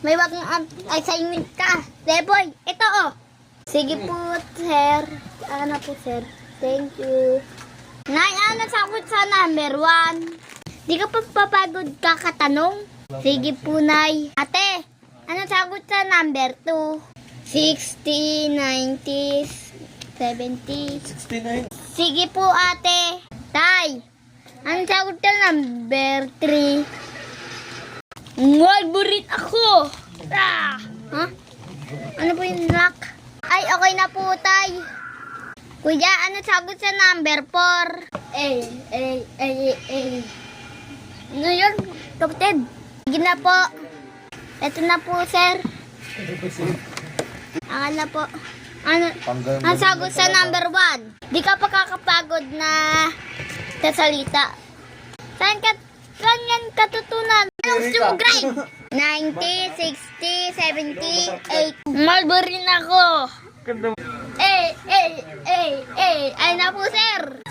May bagong assignment ka. Leboy, ito oh. Sige po, sir. Ano po, sir? Thank you. Nay, ano sagot sa number 1? Di ka pa papagod kakatanong? Sige po, Nay. Ate, ano sagot sa number 2? 60, 90, 70. 69. Sige po, ate. Tay, ano sagot sa number 3? Walburit ako. Ah! Ha? Ano po yung lock? Ay, okay na po, tay. Kuya, ano sagot sa number 4? Ano yun, kapatid? Sige na po. Ito na po, sir. Ano po? Ano sagot sa number 1? Di ka pa kakapagod na sasalita. Saan yan katutunan? Anong gusto mo, grade? 90, 60, 70, 8. Malbo rin ako. Ay na po, sir.